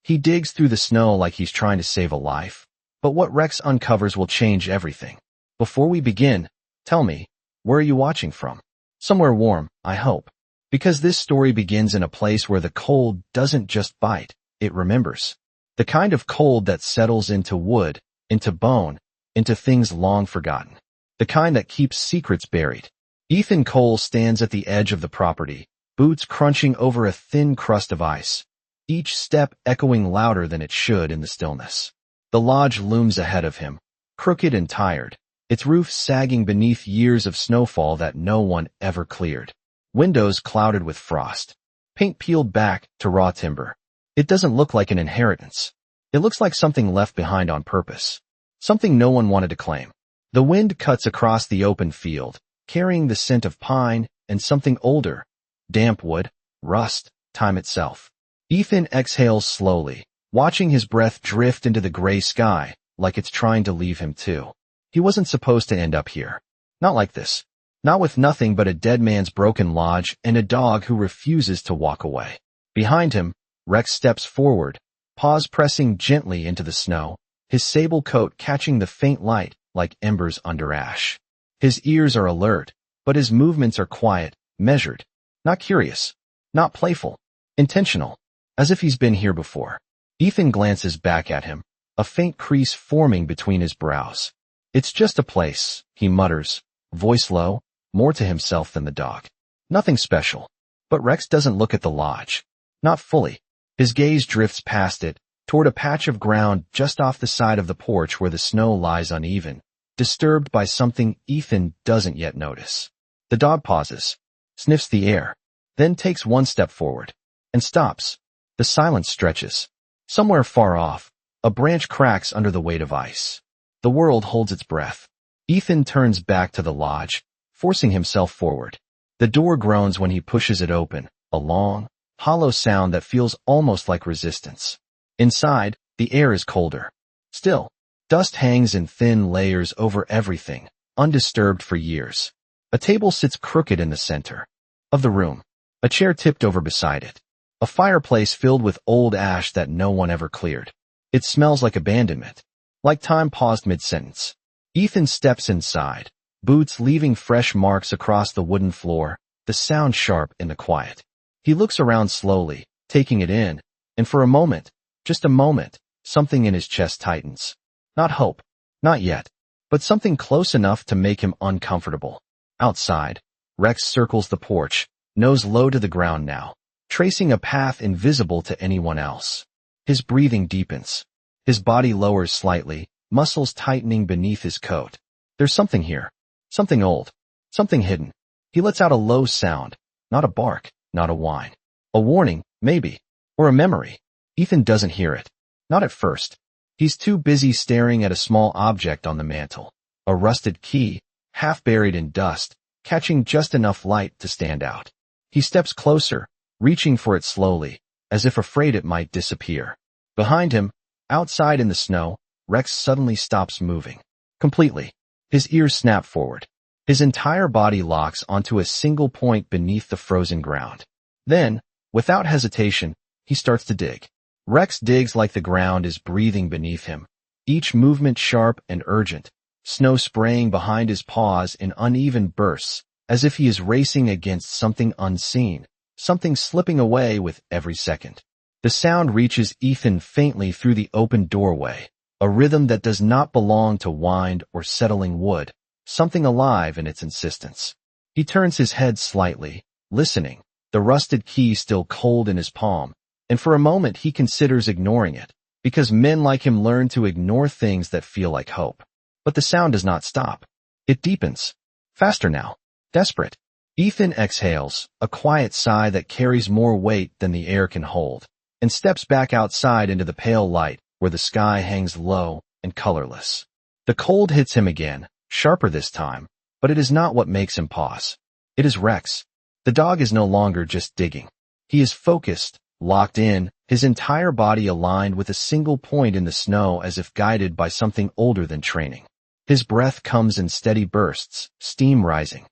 He digs through the snow like he's trying to save a life. But what Rex uncovers will change everything. Before we begin, tell me, where are you watching from? Somewhere warm, I hope. Because this story begins in a place where the cold doesn't just bite, it remembers. The kind of cold that settles into wood, into bone, into things long forgotten. The kind that keeps secrets buried. Ethan Cole stands at the edge of the property, boots crunching over a thin crust of ice, each step echoing louder than it should in the stillness. The lodge looms ahead of him, crooked and tired, its roof sagging beneath years of snowfall that no one ever cleared. Windows clouded with frost, paint peeled back to raw timber. It doesn't look like an inheritance. It looks like something left behind on purpose. Something no one wanted to claim. The wind cuts across the open field, carrying the scent of pine and something older, damp wood, rust, time itself. Ethan exhales slowly, watching his breath drift into the gray sky, like it's trying to leave him too. He wasn't supposed to end up here. Not like this. Not with nothing but a dead man's broken lodge and a dog who refuses to walk away. Behind him, Rex steps forward, paws pressing gently into the snow, his sable coat catching the faint light like embers under ash. His ears are alert, but his movements are quiet, measured, not curious, not playful, intentional, as if he's been here before. Ethan glances back at him, a faint crease forming between his brows. It's just a place, he mutters, voice low, more to himself than the dog. Nothing special. But Rex doesn't look at the lodge. Not fully. His gaze drifts past it, toward a patch of ground just off the side of the porch where the snow lies uneven, disturbed by something Ethan doesn't yet notice. The dog pauses, sniffs the air, then takes one step forward, and stops. The silence stretches. Somewhere far off, a branch cracks under the weight of ice. The world holds its breath. Ethan turns back to the lodge, forcing himself forward. The door groans when he pushes it open, a long, hollow sound that feels almost like resistance. Inside, the air is colder. Still, dust hangs in thin layers over everything, undisturbed for years. A table sits crooked in the center of the room, a chair tipped over beside it. A fireplace filled with old ash that no one ever cleared. It smells like abandonment, like time paused mid-sentence. Ethan steps inside, boots leaving fresh marks across the wooden floor, the sound sharp in the quiet. He looks around slowly, taking it in, and for a moment, just a moment, something in his chest tightens. Not hope, not yet, but something close enough to make him uncomfortable. Outside, Rex circles the porch, nose low to the ground now, tracing a path invisible to anyone else. His breathing deepens. His body lowers slightly, muscles tightening beneath his coat. There's something here. Something old. Something hidden. He lets out a low sound. Not a bark, not a whine. A warning, maybe. Or a memory. Ethan doesn't hear it. Not at first. He's too busy staring at a small object on the mantel. A rusted key, half buried in dust, catching just enough light to stand out. He steps closer, reaching for it slowly, as if afraid it might disappear. Behind him, outside in the snow, Rex suddenly stops moving. Completely. His ears snap forward. His entire body locks onto a single point beneath the frozen ground. Then, without hesitation, he starts to dig. Rex digs like the ground is breathing beneath him, each movement sharp and urgent, snow spraying behind his paws in uneven bursts, as if he is racing against something unseen, something slipping away with every second. The sound reaches Ethan faintly through the open doorway, a rhythm that does not belong to wind or settling wood, something alive in its insistence. He turns his head slightly, listening, the rusted key still cold in his palm, and for a moment he considers ignoring it, because men like him learn to ignore things that feel like hope. But the sound does not stop. It deepens. Faster now. Desperate. Ethan exhales, a quiet sigh that carries more weight than the air can hold, and steps back outside into the pale light where the sky hangs low and colorless. The cold hits him again, sharper this time, but it is not what makes him pause. It is Rex. The dog is no longer just digging. He is focused, locked in, his entire body aligned with a single point in the snow as if guided by something older than training. His breath comes in steady bursts, steam rising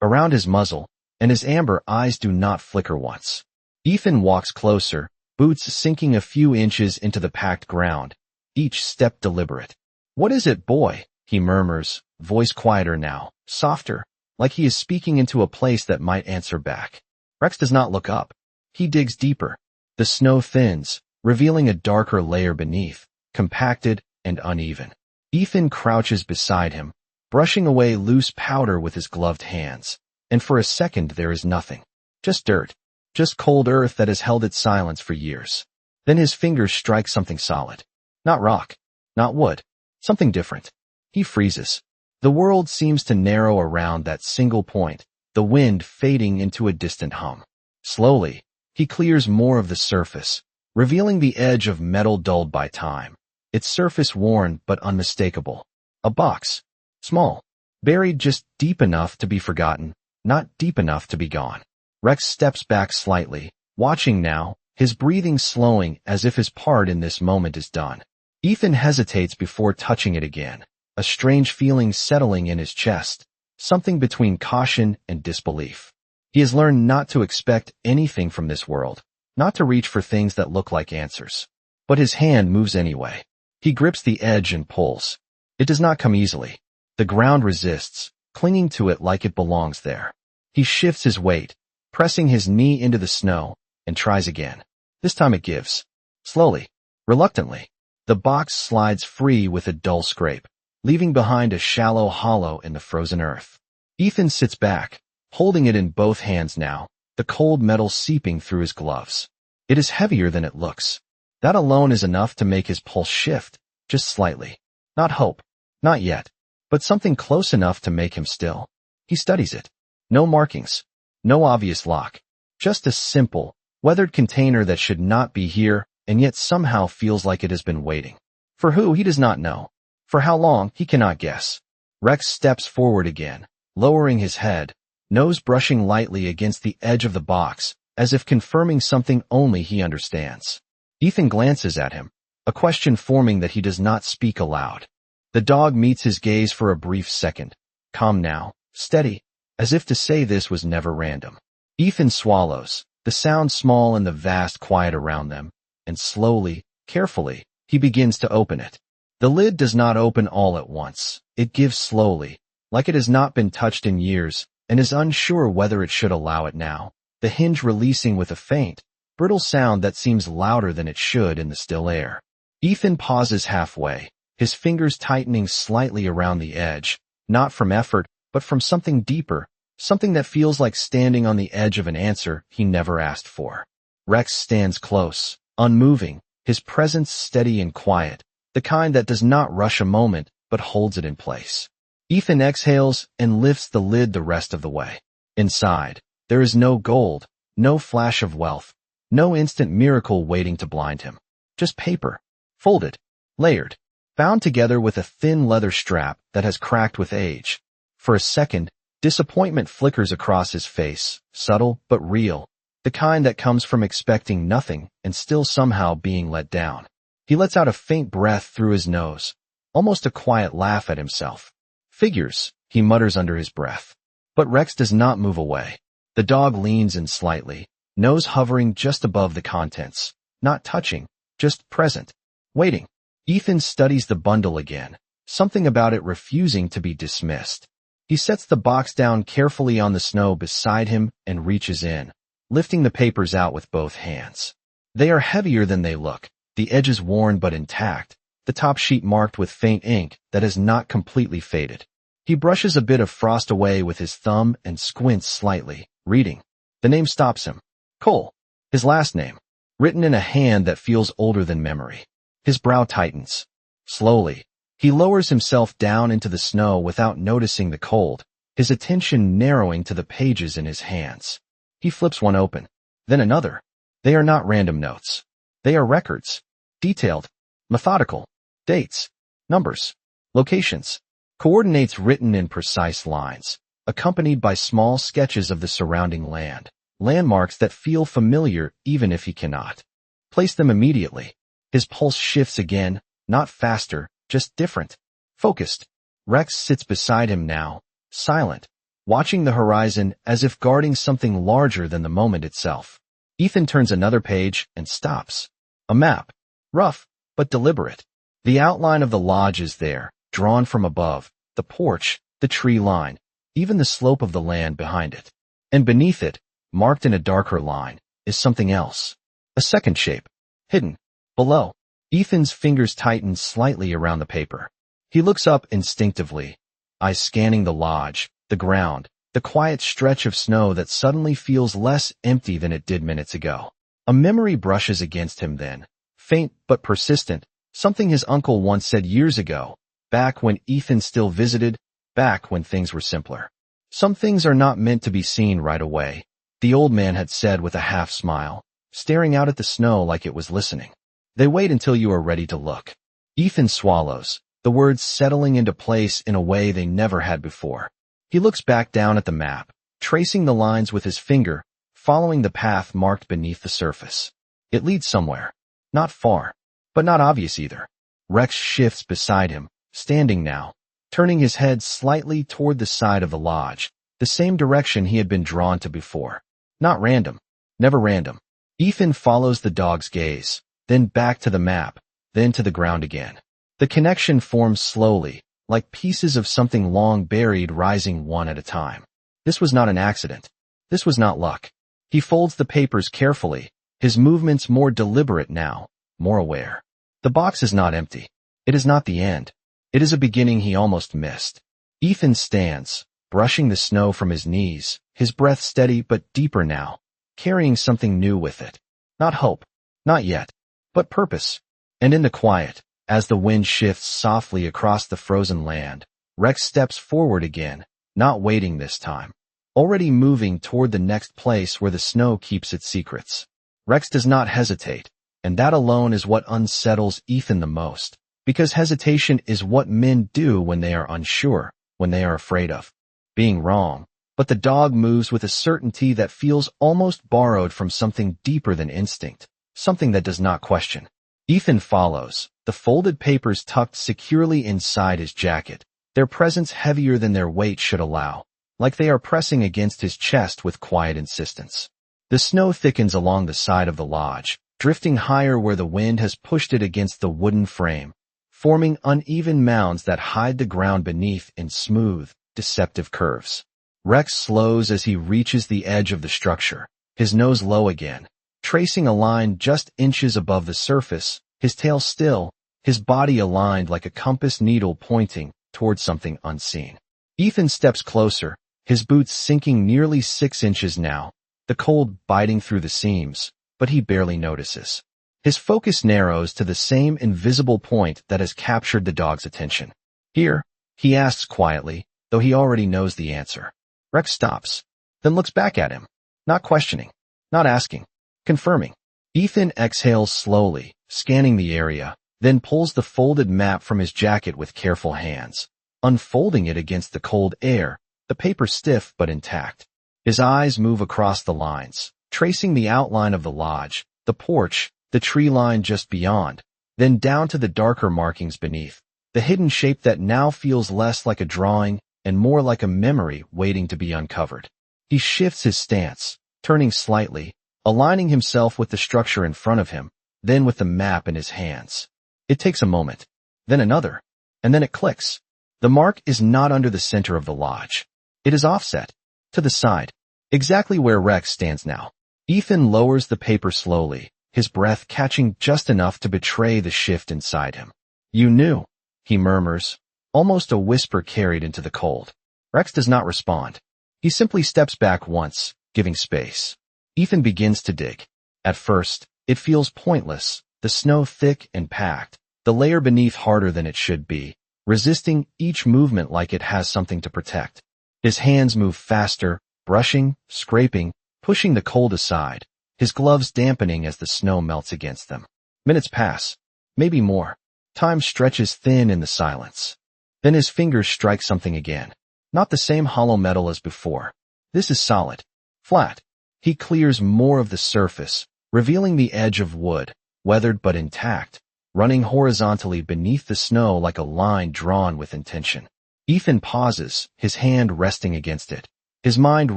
around his muzzle, and his amber eyes do not flicker once. Ethan walks closer, boots sinking a few inches into the packed ground, each step deliberate. "What is it, boy?" he murmurs, voice quieter now, softer, like he is speaking into a place that might answer back. Rex does not look up. He digs deeper. The snow thins, revealing a darker layer beneath, compacted and uneven. Ethan crouches beside him, brushing away loose powder with his gloved hands, and for a second there is nothing. Just dirt. Just cold earth that has held its silence for years. Then his fingers strike something solid. Not rock. Not wood. Something different. He freezes. The world seems to narrow around that single point, the wind fading into a distant hum. Slowly, he clears more of the surface, revealing the edge of metal dulled by time, its surface worn but unmistakable. A box. Small. Buried just deep enough to be forgotten, not deep enough to be gone. Rex steps back slightly, watching now, his breathing slowing as if his part in this moment is done. Ethan hesitates before touching it again, a strange feeling settling in his chest, something between caution and disbelief. He has learned not to expect anything from this world, not to reach for things that look like answers. But his hand moves anyway. He grips the edge and pulls. It does not come easily. The ground resists, clinging to it like it belongs there. He shifts his weight, pressing his knee into the snow, and tries again. This time it gives. Slowly, reluctantly. The box slides free with a dull scrape, leaving behind a shallow hollow in the frozen earth. Ethan sits back, holding it in both hands now, the cold metal seeping through his gloves. It is heavier than it looks. That alone is enough to make his pulse shift, just slightly. Not hope, not yet, but something close enough to make him still. He studies it. No markings. No obvious lock. Just a simple, weathered container that should not be here, and yet somehow feels like it has been waiting. For who, he does not know. For how long, he cannot guess. Rex steps forward again, lowering his head, nose brushing lightly against the edge of the box, as if confirming something only he understands. Ethan glances at him, a question forming that he does not speak aloud. The dog meets his gaze for a brief second, calm now, steady, as if to say this was never random. Ethan swallows, the sound small in the vast quiet around them, and slowly, carefully, he begins to open it. The lid does not open all at once. It gives slowly, like it has not been touched in years, and is unsure whether it should allow it now, the hinge releasing with a faint, brittle sound that seems louder than it should in the still air. Ethan pauses halfway, his fingers tightening slightly around the edge, not from effort, but from something deeper, something that feels like standing on the edge of an answer he never asked for. Rex stands close, unmoving, his presence steady and quiet, the kind that does not rush a moment, but holds it in place. Ethan exhales and lifts the lid the rest of the way. Inside, there is no gold, no flash of wealth, no instant miracle waiting to blind him. Just paper, folded, layered, bound together with a thin leather strap that has cracked with age. For a second, disappointment flickers across his face, subtle but real, the kind that comes from expecting nothing and still somehow being let down. He lets out a faint breath through his nose, almost a quiet laugh at himself. Figures, he mutters under his breath. But Rex does not move away. The dog leans in slightly, nose hovering just above the contents, not touching, just present, waiting. Ethan studies the bundle again, something about it refusing to be dismissed. He sets the box down carefully on the snow beside him and reaches in, lifting the papers out with both hands. They are heavier than they look, the edges worn but intact, the top sheet marked with faint ink that has not completely faded. He brushes a bit of frost away with his thumb and squints slightly, reading. The name stops him. Cole. His last name, written in a hand that feels older than memory. His brow tightens. Slowly, he lowers himself down into the snow without noticing the cold, his attention narrowing to the pages in his hands. He flips one open, then another. They are not random notes. They are records. Detailed, methodical, dates, numbers, locations, coordinates written in precise lines, accompanied by small sketches of the surrounding land, landmarks that feel familiar even if he cannot place them immediately. His pulse shifts again, not faster, just different, focused. Rex sits beside him now, silent, watching the horizon as if guarding something larger than the moment itself. Ethan turns another page and stops. A map. Rough, but deliberate. The outline of the lodge is there, drawn from above, the porch, the tree line, even the slope of the land behind it. And beneath it, marked in a darker line, is something else. A second shape. Hidden. Below. Ethan's fingers tighten slightly around the paper. He looks up instinctively, eyes scanning the lodge, the ground, the quiet stretch of snow that suddenly feels less empty than it did minutes ago. A memory brushes against him then, faint but persistent, something his uncle once said years ago, back when Ethan still visited, back when things were simpler. Some things are not meant to be seen right away, the old man had said with a half smile, staring out at the snow like it was listening. They wait until you are ready to look. Ethan swallows, the words settling into place in a way they never had before. He looks back down at the map, tracing the lines with his finger, following the path marked beneath the surface. It leads somewhere. Not far, but not obvious either. Rex shifts beside him, standing now, turning his head slightly toward the side of the lodge, the same direction he had been drawn to before. Not random. Never random. Ethan follows the dog's gaze, then back to the map, then to the ground again. The connection forms slowly, like pieces of something long buried rising one at a time. This was not an accident. This was not luck. He folds the papers carefully, his movements more deliberate now, more aware. The box is not empty. It is not the end. It is a beginning he almost missed. Ethan stands, brushing the snow from his knees, his breath steady but deeper now, carrying something new with it. Not hope. Not yet. But purpose. And in the quiet, as the wind shifts softly across the frozen land, Rex steps forward again, not waiting this time, already moving toward the next place where the snow keeps its secrets. Rex does not hesitate, and that alone is what unsettles Ethan the most, because hesitation is what men do when they are unsure, when they are afraid of being wrong. But the dog moves with a certainty that feels almost borrowed from something deeper than instinct, something that does not question. Ethan follows, the folded papers tucked securely inside his jacket, their presence heavier than their weight should allow, like they are pressing against his chest with quiet insistence. The snow thickens along the side of the lodge, drifting higher where the wind has pushed it against the wooden frame, forming uneven mounds that hide the ground beneath in smooth, deceptive curves. Rex slows as he reaches the edge of the structure, his nose low again, tracing a line just inches above the surface, his tail still, his body aligned like a compass needle pointing toward something unseen. Ethan steps closer, his boots sinking nearly 6 inches now, the cold biting through the seams, but he barely notices. His focus narrows to the same invisible point that has captured the dog's attention. Here, he asks quietly, though he already knows the answer. Rex stops, then looks back at him, not questioning, not asking, confirming. Ethan exhales slowly, scanning the area, then pulls the folded map from his jacket with careful hands, unfolding it against the cold air, the paper stiff but intact. His eyes move across the lines, tracing the outline of the lodge, the porch, the tree line just beyond, then down to the darker markings beneath, the hidden shape that now feels less like a drawing and more like a memory waiting to be uncovered. He shifts his stance, turning slightly, aligning himself with the structure in front of him, then with the map in his hands. It takes a moment, then another, and then it clicks. The mark is not under the center of the lodge. It is offset, to the side, exactly where Rex stands now. Ethan lowers the paper slowly, his breath catching just enough to betray the shift inside him. "You knew," he murmurs, almost a whisper carried into the cold. Rex does not respond. He simply steps back once, giving space. Ethan begins to dig. At first, it feels pointless, the snow thick and packed, the layer beneath harder than it should be, resisting each movement like it has something to protect. His hands move faster, brushing, scraping, pushing the cold aside, his gloves dampening as the snow melts against them. Minutes pass, maybe more. Time stretches thin in the silence. Then his fingers strike something again. Not the same hollow metal as before. This is solid, flat. He clears more of the surface, revealing the edge of wood, weathered but intact, running horizontally beneath the snow like a line drawn with intention. Ethan pauses, his hand resting against it, his mind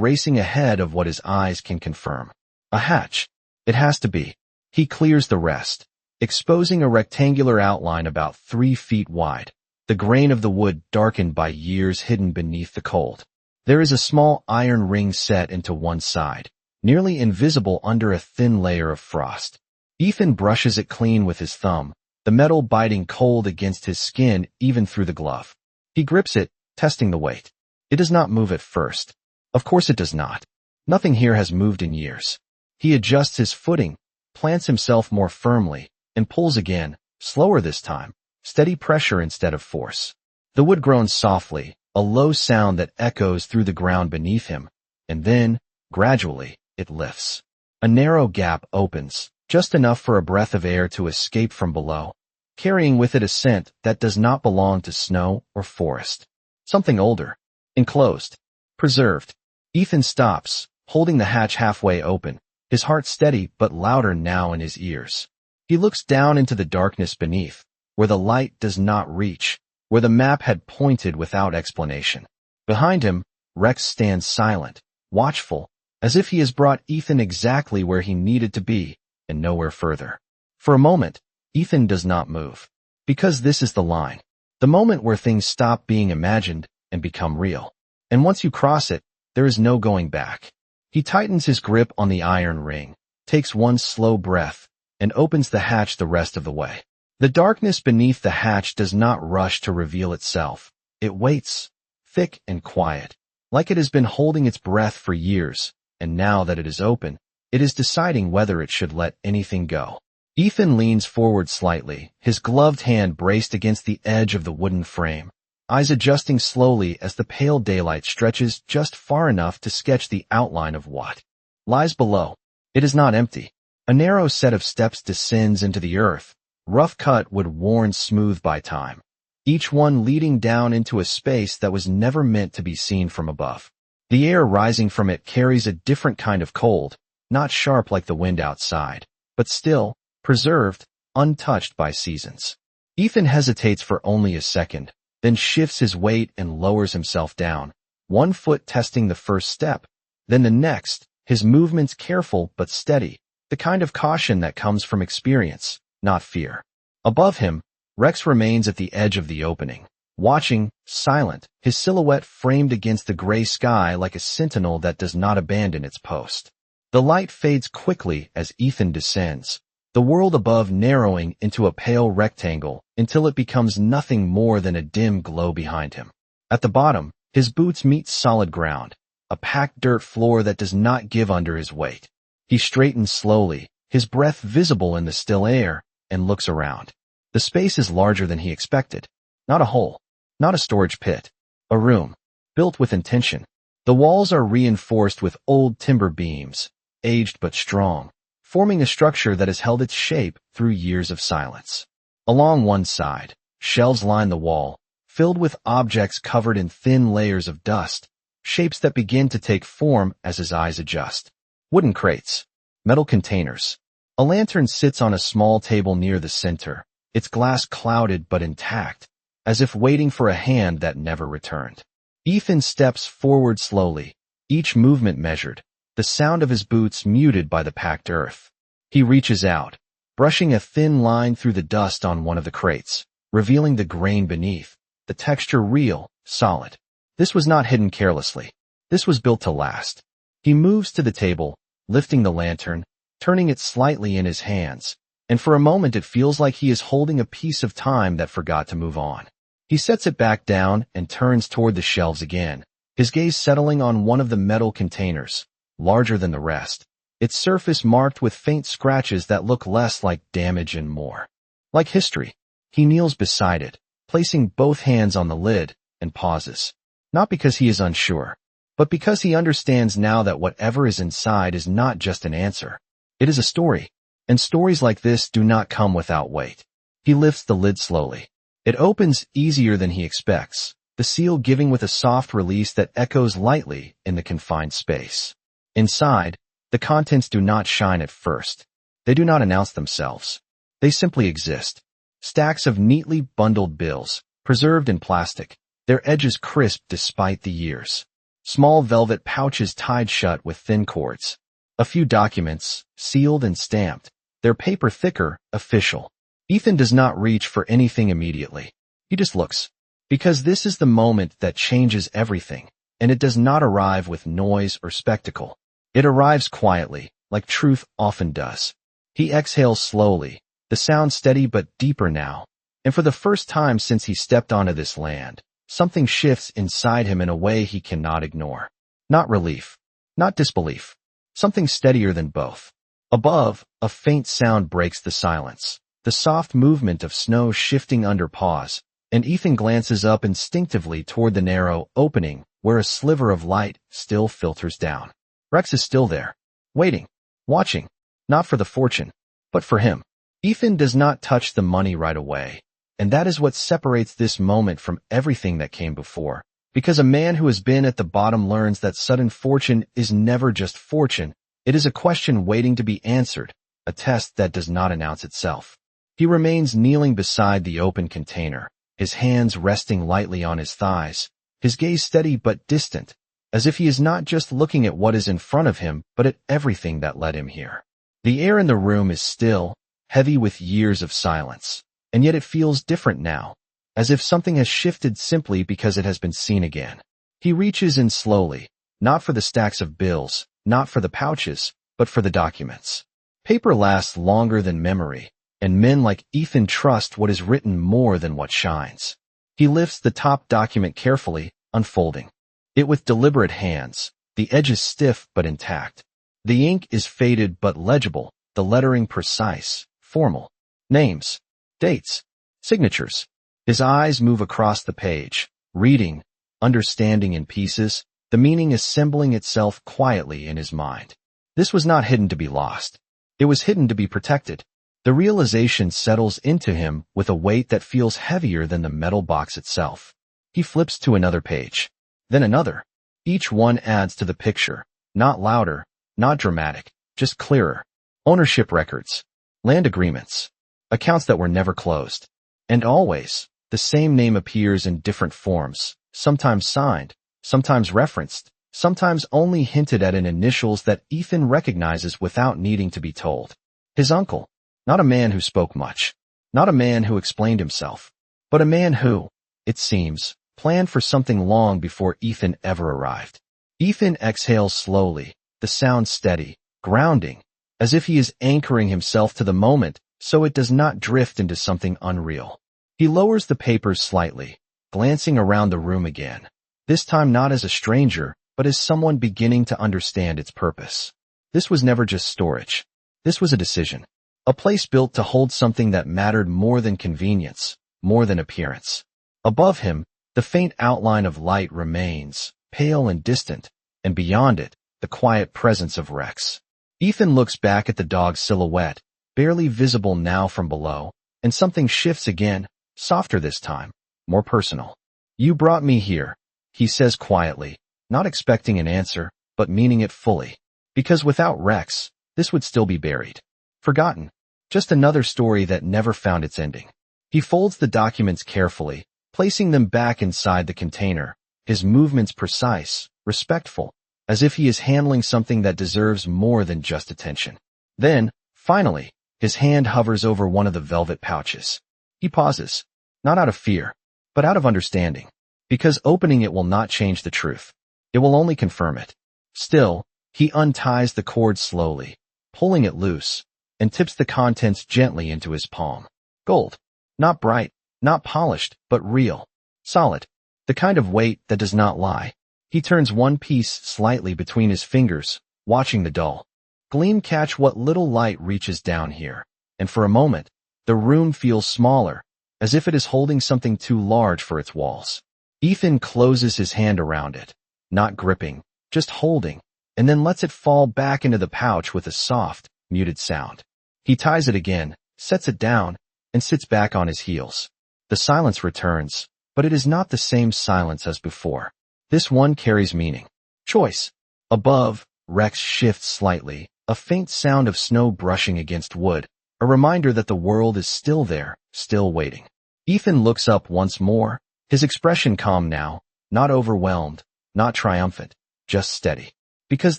racing ahead of what his eyes can confirm. A hatch. It has to be. He clears the rest, exposing a rectangular outline about 3 feet wide, the grain of the wood darkened by years hidden beneath the cold. There is a small iron ring set into one side, nearly invisible under a thin layer of frost. Ethan brushes it clean with his thumb, the metal biting cold against his skin even through the glove. He grips it, testing the weight. It does not move at first. Of course it does not. Nothing here has moved in years. He adjusts his footing, plants himself more firmly, and pulls again, slower this time, steady pressure instead of force. The wood groans softly, a low sound that echoes through the ground beneath him, and then, gradually, it lifts. A narrow gap opens, just enough for a breath of air to escape from below, carrying with it a scent that does not belong to snow or forest. Something older, enclosed, preserved. Ethan stops, holding the hatch halfway open, his heart steady but louder now in his ears. He looks down into the darkness beneath, where the light does not reach, where the map had pointed without explanation. Behind him, Rex stands silent, watchful, as if he has brought Ethan exactly where he needed to be, and nowhere further. For a moment, Ethan does not move. Because this is the line. The moment where things stop being imagined and become real. And once you cross it, there is no going back. He tightens his grip on the iron ring, takes one slow breath, and opens the hatch the rest of the way. The darkness beneath the hatch does not rush to reveal itself. It waits, thick and quiet, like it has been holding its breath for years, and now that it is open, it is deciding whether it should let anything go. Ethan leans forward slightly, his gloved hand braced against the edge of the wooden frame, eyes adjusting slowly as the pale daylight stretches just far enough to sketch the outline of what lies below. It is not empty. A narrow set of steps descends into the earth, rough cut wood worn smooth by time, each one leading down into a space that was never meant to be seen from above. The air rising from it carries a different kind of cold, not sharp like the wind outside, but still, preserved, untouched by seasons. Ethan hesitates for only a second, then shifts his weight and lowers himself down, one foot testing the first step, then the next, his movements careful but steady, the kind of caution that comes from experience, not fear. Above him, Rex remains at the edge of the opening, watching, silent, his silhouette framed against the gray sky like a sentinel that does not abandon its post. The light fades quickly as Ethan descends, the world above narrowing into a pale rectangle until it becomes nothing more than a dim glow behind him. At the bottom, his boots meet solid ground, a packed dirt floor that does not give under his weight. He straightens slowly, his breath visible in the still air, and looks around. The space is larger than he expected. Not a hole, not a storage pit. A room, built with intention. The walls are reinforced with old timber beams, aged but strong, forming a structure that has held its shape through years of silence. Along one side, shelves line the wall, filled with objects covered in thin layers of dust, shapes that begin to take form as his eyes adjust. Wooden crates, metal containers. A lantern sits on a small table near the center, its glass clouded but intact, as if waiting for a hand that never returned. Ethan steps forward slowly, each movement measured, the sound of his boots muted by the packed earth. He reaches out, brushing a thin line through the dust on one of the crates, revealing the grain beneath, the texture real, solid. This was not hidden carelessly. This was built to last. He moves to the table, lifting the lantern, turning it slightly in his hands, and for a moment it feels like he is holding a piece of time that forgot to move on. He sets it back down and turns toward the shelves again, his gaze settling on one of the metal containers, larger than the rest, its surface marked with faint scratches that look less like damage and more like history. He kneels beside it, placing both hands on the lid, and pauses. Not because he is unsure, but because he understands now that whatever is inside is not just an answer. It is a story, and stories like this do not come without weight. He lifts the lid slowly. It opens easier than he expects, the seal giving with a soft release that echoes lightly in the confined space. Inside, the contents do not shine at first. They do not announce themselves. They simply exist. Stacks of neatly bundled bills, preserved in plastic, their edges crisp despite the years. Small velvet pouches tied shut with thin cords. A few documents, sealed and stamped, their paper thicker, official. Ethan does not reach for anything immediately. He just looks. Because this is the moment that changes everything, and it does not arrive with noise or spectacle. It arrives quietly, like truth often does. He exhales slowly, the sound steady but deeper now, and for the first time since he stepped onto this land, something shifts inside him in a way he cannot ignore. Not relief, not disbelief, something steadier than both. Above, a faint sound breaks the silence, the soft movement of snow shifting under paws, and Ethan glances up instinctively toward the narrow opening where a sliver of light still filters down. Rex is still there, waiting, watching, not for the fortune, but for him. Ethan does not touch the money right away, and that is what separates this moment from everything that came before. Because a man who has been at the bottom learns that sudden fortune is never just fortune, it is a question waiting to be answered, a test that does not announce itself. He remains kneeling beside the open container, his hands resting lightly on his thighs, his gaze steady but distant, as if he is not just looking at what is in front of him, but at everything that led him here. The air in the room is still, heavy with years of silence, and yet it feels different now, as if something has shifted simply because it has been seen again. He reaches in slowly, not for the stacks of bills, not for the pouches, but for the documents. Paper lasts longer than memory, and men like Ethan trust what is written more than what shines. He lifts the top document carefully, unfolding it with deliberate hands, the edges stiff but intact. The ink is faded but legible, the lettering precise, formal. Names, dates, signatures. His eyes move across the page, reading, understanding in pieces, the meaning assembling itself quietly in his mind. This was not hidden to be lost. It was hidden to be protected. The realization settles into him with a weight that feels heavier than the metal box itself. He flips to another page, then another. Each one adds to the picture, not louder, not dramatic, just clearer. Ownership records, land agreements, accounts that were never closed. And always, the same name appears in different forms, sometimes signed, sometimes referenced, sometimes only hinted at in initials that Ethan recognizes without needing to be told. His uncle. Not a man who spoke much, not a man who explained himself, but a man who, it seems, planned for something long before Ethan ever arrived. Ethan exhales slowly, the sound steady, grounding, as if he is anchoring himself to the moment so it does not drift into something unreal. He lowers the papers slightly, glancing around the room again, this time not as a stranger, but as someone beginning to understand its purpose. This was never just storage. This was a decision. A place built to hold something that mattered more than convenience, more than appearance. Above him, the faint outline of light remains, pale and distant, and beyond it, the quiet presence of Rex. Ethan looks back at the dog's silhouette, barely visible now from below, and something shifts again, softer this time, more personal. "You brought me here," he says quietly, not expecting an answer, but meaning it fully. Because without Rex, this would still be buried. Forgotten. Just another story that never found its ending. He folds the documents carefully, placing them back inside the container, his movements precise, respectful, as if he is handling something that deserves more than just attention. Then, finally, his hand hovers over one of the velvet pouches. He pauses, not out of fear, but out of understanding, because opening it will not change the truth. It will only confirm it. Still, he unties the cord slowly, pulling it loose, and tips the contents gently into his palm. Gold. Not bright, not polished, but real. Solid. The kind of weight that does not lie. He turns one piece slightly between his fingers, watching the dull gleam catch what little light reaches down here, and for a moment, the room feels smaller, as if it is holding something too large for its walls. Ethan closes his hand around it, not gripping, just holding, and then lets it fall back into the pouch with a soft, muted sound. He ties it again, sets it down, and sits back on his heels. The silence returns, but it is not the same silence as before. This one carries meaning. Choice. Above, Rex shifts slightly, a faint sound of snow brushing against wood, a reminder that the world is still there, still waiting. Ethan looks up once more, his expression calm now, not overwhelmed, not triumphant, just steady. Because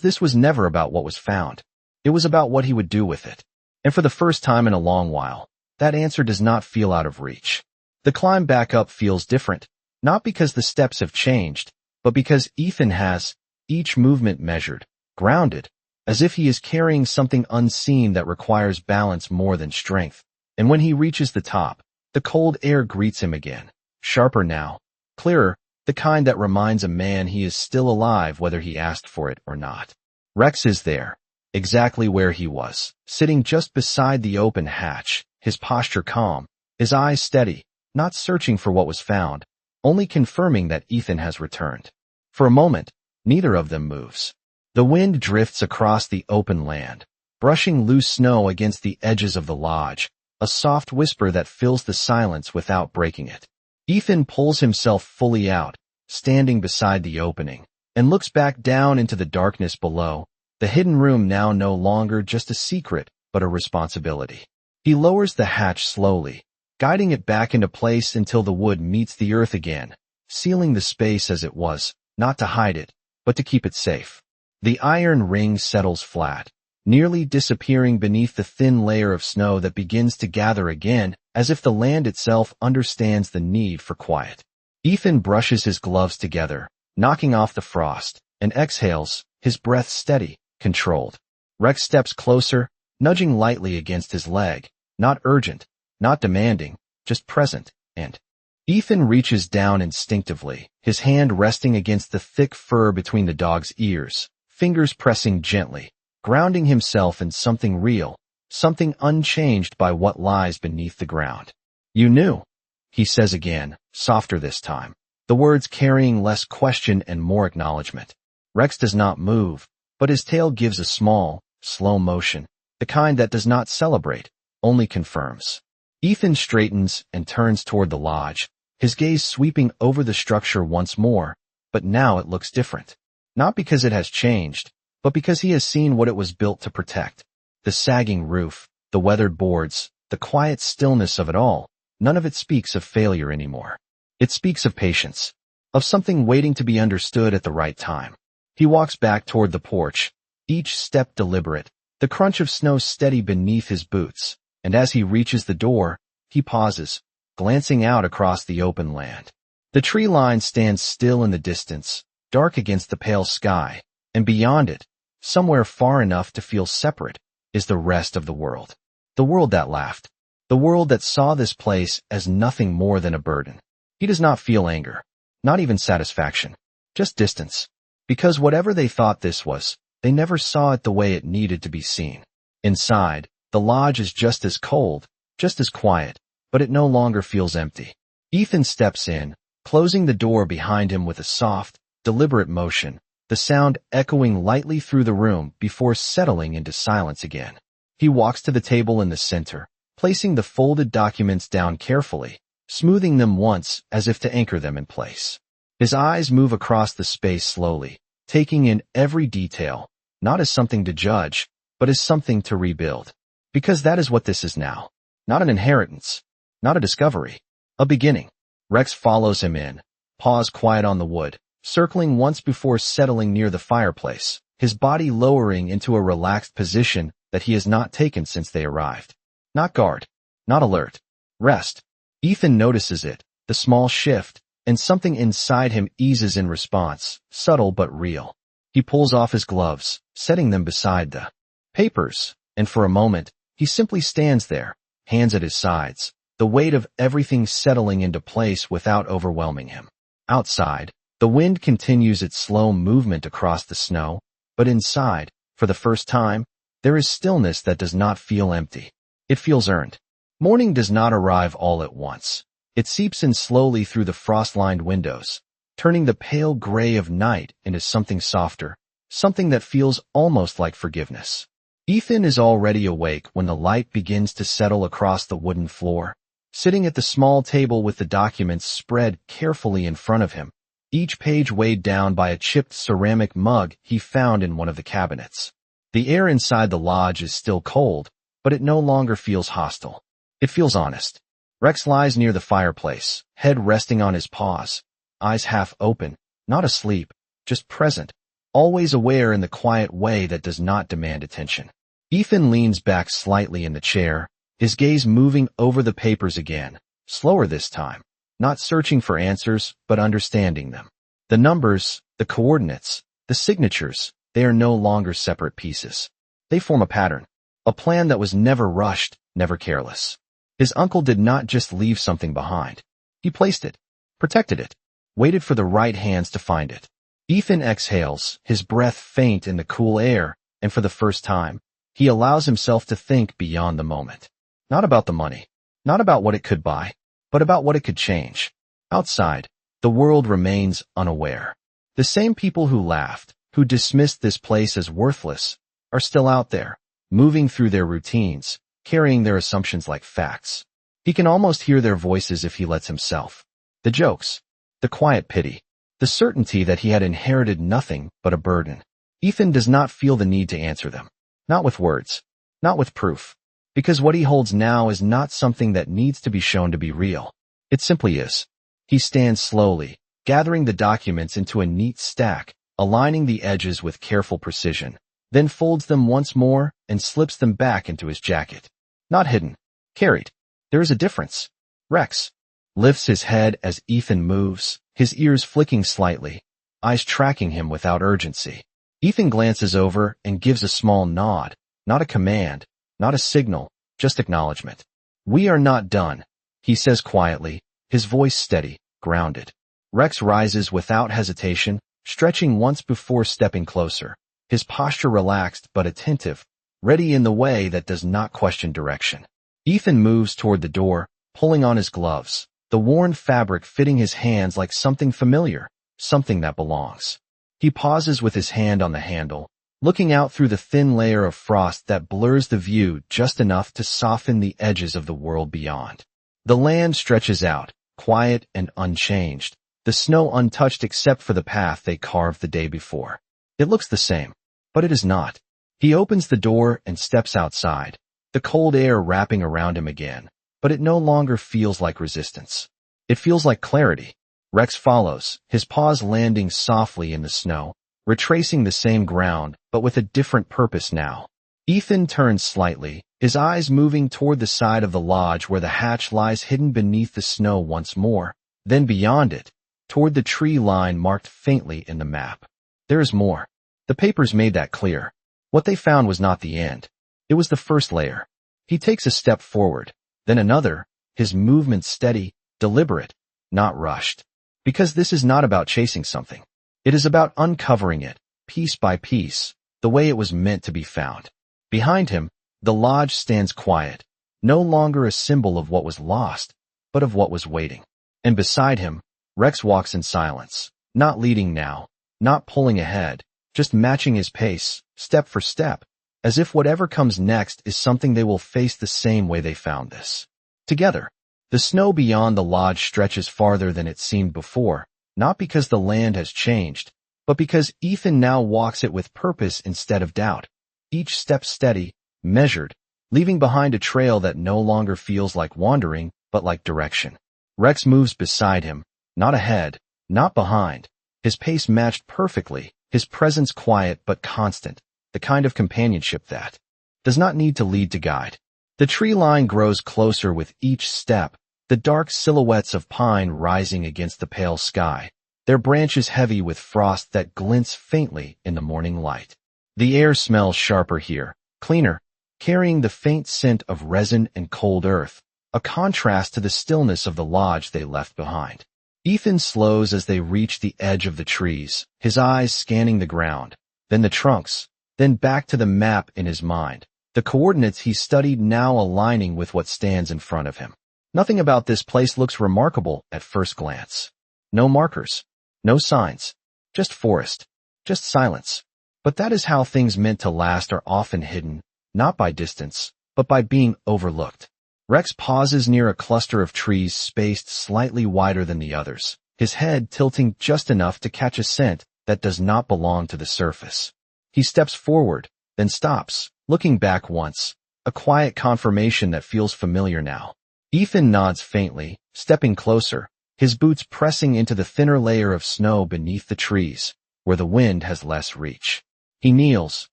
this was never about what was found. It was about what he would do with it. And for the first time in a long while, that answer does not feel out of reach. The climb back up feels different, not because the steps have changed, but because Ethan has each movement measured, grounded, as if he is carrying something unseen that requires balance more than strength. And when he reaches the top, the cold air greets him again, sharper now, clearer, the kind that reminds a man he is still alive whether he asked for it or not. Rex is there, exactly where he was, sitting just beside the open hatch, his posture calm, his eyes steady, not searching for what was found, only confirming that Ethan has returned. For a moment, neither of them moves. The wind drifts across the open land, brushing loose snow against the edges of the lodge, a soft whisper that fills the silence without breaking it. Ethan pulls himself fully out, standing beside the opening, and looks back down into the darkness below, the hidden room now no longer just a secret, but a responsibility. He lowers the hatch slowly, guiding it back into place until the wood meets the earth again, sealing the space as it was, not to hide it, but to keep it safe. The iron ring settles flat, nearly disappearing beneath the thin layer of snow that begins to gather again, as if the land itself understands the need for quiet. Ethan brushes his gloves together, knocking off the frost, and exhales, his breath steady, controlled. Rex steps closer, nudging lightly against his leg, not urgent, not demanding, just present, and Ethan reaches down instinctively, his hand resting against the thick fur between the dog's ears, fingers pressing gently, grounding himself in something real, something unchanged by what lies beneath the ground. "You knew," he says again, softer this time, the words carrying less question and more acknowledgement. Rex does not move, but his tail gives a small, slow motion, the kind that does not celebrate, only confirms. Ethan straightens and turns toward the lodge, his gaze sweeping over the structure once more, but now it looks different. Not because it has changed, but because he has seen what it was built to protect. The sagging roof, the weathered boards, the quiet stillness of it all, none of it speaks of failure anymore. It speaks of patience, of something waiting to be understood at the right time. He walks back toward the porch, each step deliberate, the crunch of snow steady beneath his boots, and as he reaches the door, he pauses, glancing out across the open land. The tree line stands still in the distance, dark against the pale sky, and beyond it, somewhere far enough to feel separate, is the rest of the world. The world that laughed. The world that saw this place as nothing more than a burden. He does not feel anger, not even satisfaction, just distance. Because whatever they thought this was, they never saw it the way it needed to be seen. Inside, the lodge is just as cold, just as quiet, but it no longer feels empty. Ethan steps in, closing the door behind him with a soft, deliberate motion, the sound echoing lightly through the room before settling into silence again. He walks to the table in the center, placing the folded documents down carefully, smoothing them once as if to anchor them in place. His eyes move across the space slowly, taking in every detail, not as something to judge, but as something to rebuild. Because that is what this is now. Not an inheritance, not a discovery, a beginning. Rex follows him in, paws quiet on the wood, circling once before settling near the fireplace, his body lowering into a relaxed position that he has not taken since they arrived. Not guard, not alert. Rest. Ethan notices it, the small shift, and something inside him eases in response, subtle but real. He pulls off his gloves, setting them beside the papers, and for a moment, he simply stands there, hands at his sides, the weight of everything settling into place without overwhelming him. Outside, the wind continues its slow movement across the snow, but inside, for the first time, there is stillness that does not feel empty. It feels earned. Morning does not arrive all at once. It seeps in slowly through the frost-lined windows, turning the pale gray of night into something softer, something that feels almost like forgiveness. Ethan is already awake when the light begins to settle across the wooden floor, sitting at the small table with the documents spread carefully in front of him, each page weighed down by a chipped ceramic mug he found in one of the cabinets. The air inside the lodge is still cold, but it no longer feels hostile. It feels honest. Rex lies near the fireplace, head resting on his paws, eyes half open, not asleep, just present, always aware in the quiet way that does not demand attention. Ethan leans back slightly in the chair, his gaze moving over the papers again, slower this time, not searching for answers, but understanding them. The numbers, the coordinates, the signatures, they are no longer separate pieces. They form a pattern, a plan that was never rushed, never careless. His uncle did not just leave something behind. He placed it, protected it, waited for the right hands to find it. Ethan exhales, his breath faint in the cool air, and for the first time, he allows himself to think beyond the moment. Not about the money, not about what it could buy, but about what it could change. Outside, the world remains unaware. The same people who laughed, who dismissed this place as worthless, are still out there, moving through their routines, carrying their assumptions like facts. He can almost hear their voices if he lets himself. The jokes, the quiet pity, the certainty that he had inherited nothing but a burden. Ethan does not feel the need to answer them. Not with words, not with proof. Because what he holds now is not something that needs to be shown to be real. It simply is. He stands slowly, gathering the documents into a neat stack, aligning the edges with careful precision, then folds them once more and slips them back into his jacket. Not hidden, carried. There is a difference. Rex lifts his head as Ethan moves, his ears flicking slightly, eyes tracking him without urgency. Ethan glances over and gives a small nod, not a command, not a signal, just acknowledgement. We are not done, he says quietly, his voice steady, grounded. Rex rises without hesitation, stretching once before stepping closer, his posture relaxed but attentive, ready in the way that does not question direction. Ethan moves toward the door, pulling on his gloves, the worn fabric fitting his hands like something familiar, something that belongs. He pauses with his hand on the handle, looking out through the thin layer of frost that blurs the view just enough to soften the edges of the world beyond. The land stretches out, quiet and unchanged, the snow untouched except for the path they carved the day before. It looks the same, but it is not. He opens the door and steps outside, the cold air wrapping around him again, but it no longer feels like resistance. It feels like clarity. Rex follows, his paws landing softly in the snow, retracing the same ground, but with a different purpose now. Ethan turns slightly, his eyes moving toward the side of the lodge where the hatch lies hidden beneath the snow once more, then beyond it, toward the tree line marked faintly in the map. There is more. The papers made that clear. What they found was not the end. It was the first layer. He takes a step forward, then another, his movement steady, deliberate, not rushed. Because this is not about chasing something. It is about uncovering it, piece by piece, the way it was meant to be found. Behind him, the lodge stands quiet, no longer a symbol of what was lost, but of what was waiting. And beside him, Rex walks in silence, not leading now, not pulling ahead, just matching his pace, step for step, as if whatever comes next is something they will face the same way they found this. Together. The snow beyond the lodge stretches farther than it seemed before, not because the land has changed, but because Ethan now walks it with purpose instead of doubt. Each step steady, measured, leaving behind a trail that no longer feels like wandering, but like direction. Rex moves beside him, not ahead, not behind. His pace matched perfectly, his presence quiet but constant, the kind of companionship that does not need to lead to guide. The tree line grows closer with each step, the dark silhouettes of pine rising against the pale sky, their branches heavy with frost that glints faintly in the morning light. The air smells sharper here, cleaner, carrying the faint scent of resin and cold earth, a contrast to the stillness of the lodge they left behind. Ethan slows as they reach the edge of the trees, his eyes scanning the ground, then the trunks, then back to the map in his mind, the coordinates he studied now aligning with what stands in front of him. Nothing about this place looks remarkable at first glance. No markers, no signs, just forest, just silence. But that is how things meant to last are often hidden, not by distance, but by being overlooked. Rex pauses near a cluster of trees spaced slightly wider than the others, his head tilting just enough to catch a scent that does not belong to the surface. He steps forward, then stops, looking back once, a quiet confirmation that feels familiar now. Ethan nods faintly, stepping closer, his boots pressing into the thinner layer of snow beneath the trees, where the wind has less reach. He kneels,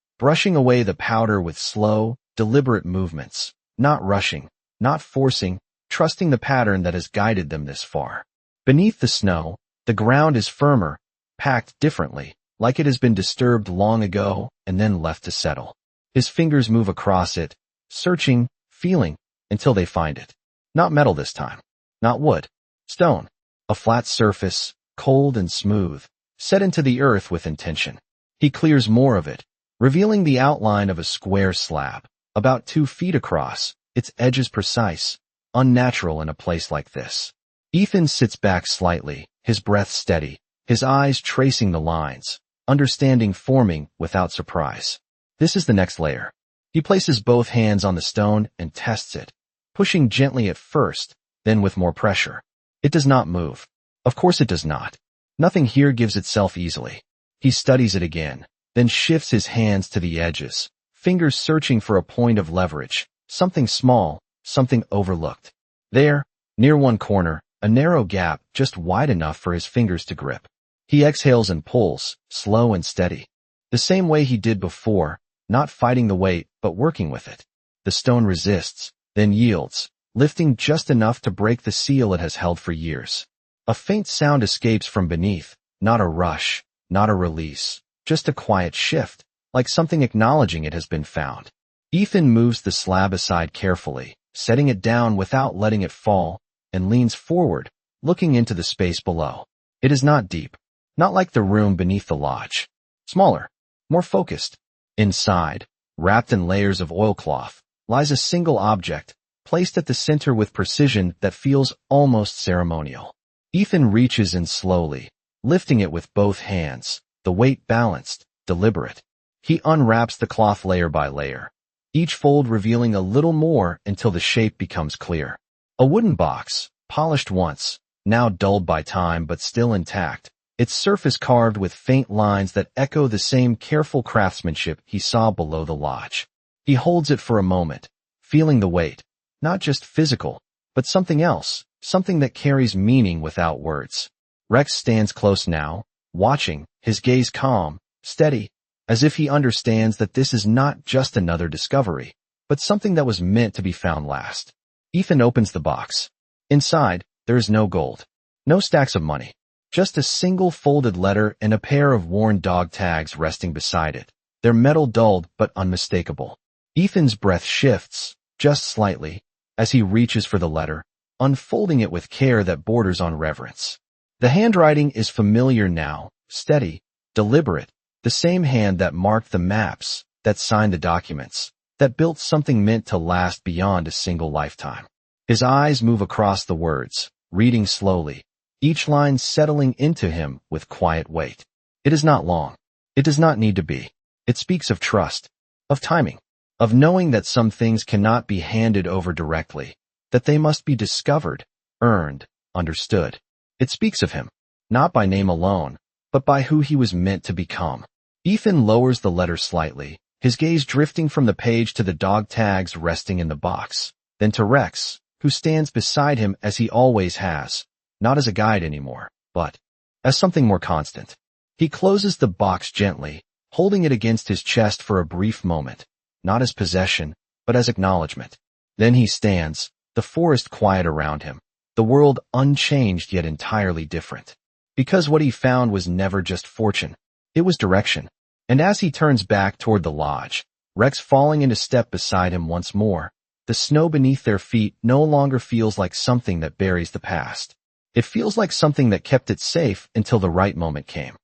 brushing away the powder with slow, deliberate movements, not rushing, not forcing, trusting the pattern that has guided them this far. Beneath the snow, the ground is firmer, packed differently, like it has been disturbed long ago and then left to settle. His fingers move across it, searching, feeling, until they find it. Not metal this time. Not wood. Stone. A flat surface, cold and smooth, set into the earth with intention. He clears more of it, revealing the outline of a square slab, about 2 feet across, its edges precise, unnatural in a place like this. Ethan sits back slightly, his breath steady, his eyes tracing the lines, understanding forming without surprise. This is the next layer. He places both hands on the stone and tests it, pushing gently at first, then with more pressure. It does not move. Of course it does not. Nothing here gives itself easily. He studies it again, then shifts his hands to the edges, fingers searching for a point of leverage, something small, something overlooked. There, near one corner, a narrow gap just wide enough for his fingers to grip. He exhales and pulls, slow and steady. The same way he did before, not fighting the weight, but working with it. The stone resists, then yields, lifting just enough to break the seal it has held for years. A faint sound escapes from beneath, not a rush, not a release, just a quiet shift, like something acknowledging it has been found. Ethan moves the slab aside carefully, setting it down without letting it fall, and leans forward, looking into the space below. It is not deep, not like the room beneath the lodge. Smaller, more focused. Inside, wrapped in layers of oilcloth, lies a single object, placed at the center with precision that feels almost ceremonial. Ethan reaches in slowly, lifting it with both hands, the weight balanced, deliberate. He unwraps the cloth layer by layer, each fold revealing a little more until the shape becomes clear. A wooden box, polished once, now dulled by time but still intact, its surface carved with faint lines that echo the same careful craftsmanship he saw below the lodge. He holds it for a moment, feeling the weight, not just physical, but something else, something that carries meaning without words. Rex stands close now, watching, his gaze calm, steady, as if he understands that this is not just another discovery, but something that was meant to be found last. Ethan opens the box. Inside, there is no gold, no stacks of money, just a single folded letter and a pair of worn dog tags resting beside it, their metal dulled but unmistakable. Ethan's breath shifts, just slightly, as he reaches for the letter, unfolding it with care that borders on reverence. The handwriting is familiar now, steady, deliberate, the same hand that marked the maps, that signed the documents, that built something meant to last beyond a single lifetime. His eyes move across the words, reading slowly, each line settling into him with quiet weight. It is not long. It does not need to be. It speaks of trust, of timing, of knowing that some things cannot be handed over directly, that they must be discovered, earned, understood. It speaks of him, not by name alone, but by who he was meant to become. Ethan lowers the letter slightly, his gaze drifting from the page to the dog tags resting in the box, then to Rex, who stands beside him as he always has, not as a guide anymore, but as something more constant. He closes the box gently, holding it against his chest for a brief moment, not as possession, but as acknowledgement. Then he stands, the forest quiet around him, the world unchanged yet entirely different. Because what he found was never just fortune, it was direction. And as he turns back toward the lodge, Rex falling into step beside him once more, the snow beneath their feet no longer feels like something that buries the past. It feels like something that kept it safe until the right moment came.